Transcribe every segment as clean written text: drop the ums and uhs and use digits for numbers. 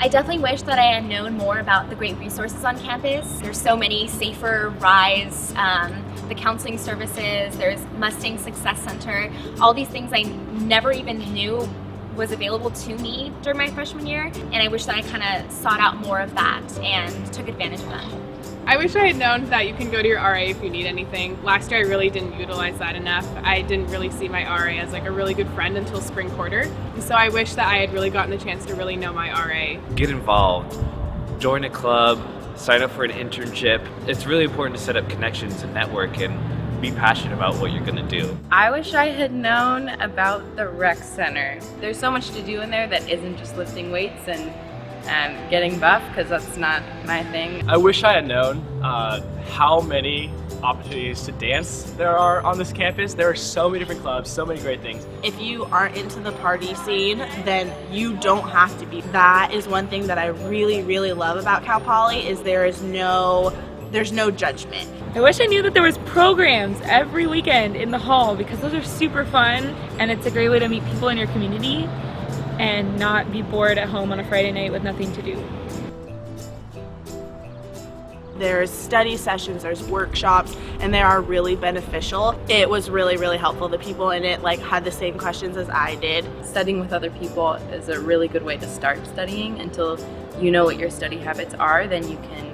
I definitely wish that I had known more about the great resources on campus. There's so many: Safer, Rise, the counseling services, there's Mustang Success Center, all these things I never even knew was available to me during my freshman year, and I wish that I kind of sought out more of that and took advantage of them. I wish I had known that you can go to your RA if you need anything. Last year I really didn't utilize that enough. I didn't really see my RA as like a really good friend until spring quarter. And so I wish that I had really gotten the chance to really know my RA. Get involved, join a club, sign up for an internship. It's really important to set up connections and network and be passionate about what you're gonna do. I wish I had known about the rec center. There's so much to do in there that isn't just lifting weights and getting buff, because that's not my thing. I wish I had known how many opportunities to dance there are on this campus. There are so many different clubs, so many great things. If you aren't into the party scene, then you don't have to be. That is one thing that I really, really love about Cal Poly, is there's no judgment. I wish I knew that there was programs every weekend in the hall, because those are super fun and it's a great way to meet people in your community and not be bored at home on a Friday night with nothing to do. There's study sessions, there's workshops, and they are really beneficial. It was really, really helpful. The people in it had the same questions as I did. Studying with other people is a really good way to start studying. Until you know what your study habits are, then you can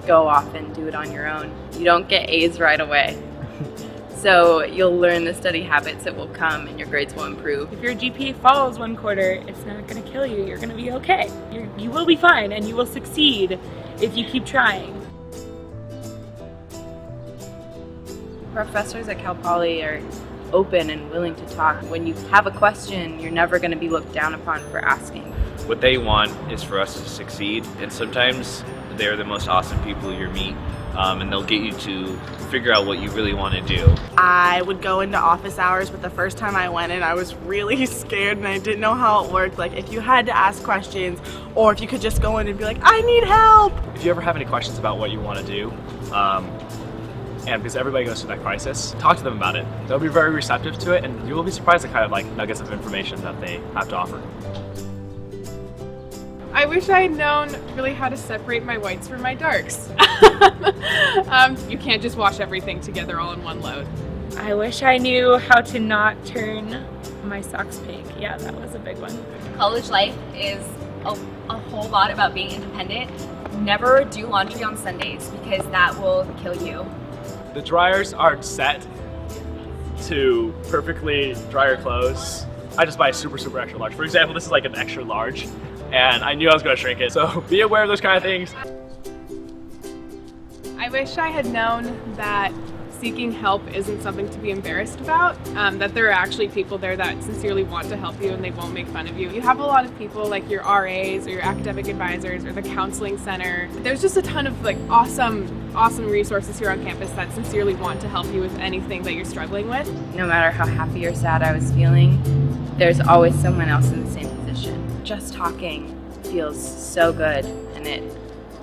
go off and do it on your own. You don't get A's right away. So you'll learn the study habits that will come and your grades will improve. If your GPA falls one quarter, it's not going to kill you. You're going to be okay. You will be fine and you will succeed if you keep trying. Professors at Cal Poly are open and willing to talk. When you have a question, you're never going to be looked down upon for asking. What they want is for us to succeed, and sometimes they're the most awesome people you meet, and they'll get you to figure out what you really want to do. I would go into office hours, but the first time I went in, I was really scared and I didn't know how it worked. Like, if you had to ask questions, or if you could just go in and be like, I need help. If you ever have any questions about what you want to do, and because everybody goes through that crisis, talk to them about it. They'll be very receptive to it, and you will be surprised at kind of like nuggets of information that they have to offer. I wish I had known really how to separate my whites from my darks. You can't just wash everything together all in one load. I wish I knew how to not turn my socks pink. Yeah, that was a big one. College life is a whole lot about being independent. Never do laundry on Sundays, because that will kill you. The dryers aren't set to perfectly dry your clothes. I just buy a super, super extra large. For example, this is like an extra large, and I knew I was going to shrink it, so be aware of those kind of things. I wish I had known that seeking help isn't something to be embarrassed about, that there are actually people there that sincerely want to help you and they won't make fun of you. You have a lot of people like your RAs or your academic advisors or the counseling center. There's just a ton of like awesome resources here on campus that sincerely want to help you with anything that you're struggling with. No matter how happy or sad I was feeling, there's always someone else in the same position. Just talking feels so good, and it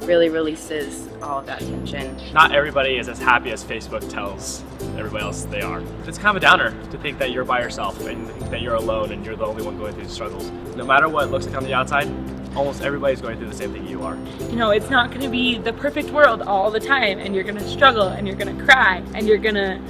really releases all of that tension. Not everybody is as happy as Facebook tells everybody else they are. It's kind of a downer to think that you're by yourself and think that you're alone and you're the only one going through the struggles. No matter what it looks like on the outside, almost everybody's going through the same thing you are. You know, it's not going to be the perfect world all the time, and you're going to struggle and you're going to cry and you're going to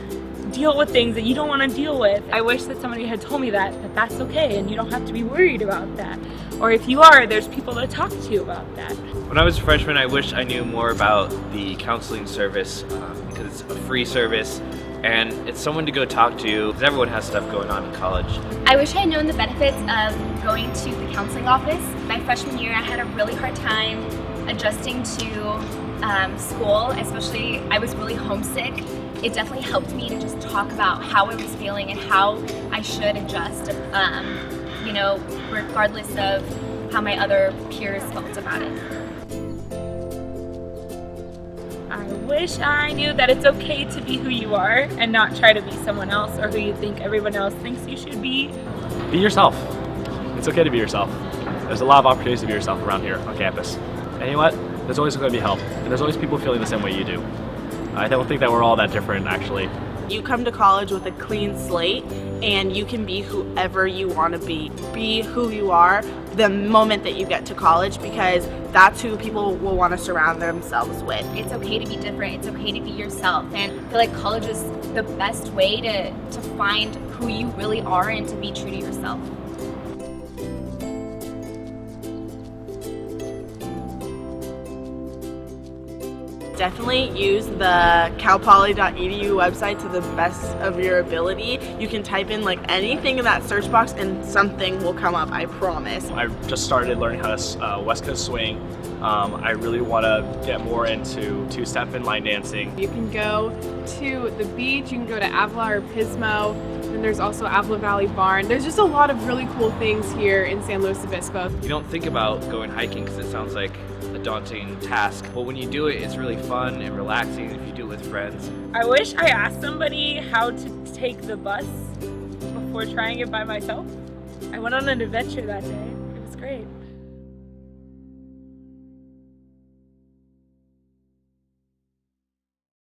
deal with things that you don't want to deal with. I wish that somebody had told me that that's okay and you don't have to be worried about that. Or if you are, there's people to talk to about that. When I was a freshman, I wish I knew more about the counseling service, because it's a free service and it's someone to go talk to, because everyone has stuff going on in college. I wish I had known the benefits of going to the counseling office. My freshman year, I had a really hard time adjusting to school, especially I was really homesick. It definitely helped me to just talk about how I was feeling and how I should adjust, you know, regardless of how my other peers felt about it. I wish I knew that it's okay to be who you are and not try to be someone else or who you think everyone else thinks you should be. Be yourself. It's okay to be yourself. There's a lot of opportunities to be yourself around here on campus. And you know what? There's always going to be help. And there's always people feeling the same way you do. I don't think that we're all that different, actually. You come to college with a clean slate and you can be whoever you want to be. Be who you are the moment that you get to college, because that's who people will want to surround themselves with. It's okay to be different. It's okay to be yourself. And I feel like college is the best way to find who you really are and to be true to yourself. Definitely use the calpoly.edu website to the best of your ability. You can type in like anything in that search box and something will come up, I promise. I just started learning how to West Coast swing. I really want to get more into two-step and line dancing. You can go to the beach, you can go to Avila or Pismo, and there's also Avila Valley Barn. There's just a lot of really cool things here in San Luis Obispo. You don't think about going hiking because it sounds like a daunting task, but when you do it, it's really fun and relaxing if you do it with friends. I wish I asked somebody how to take the bus before trying it by myself. I went on an adventure that day. It was great.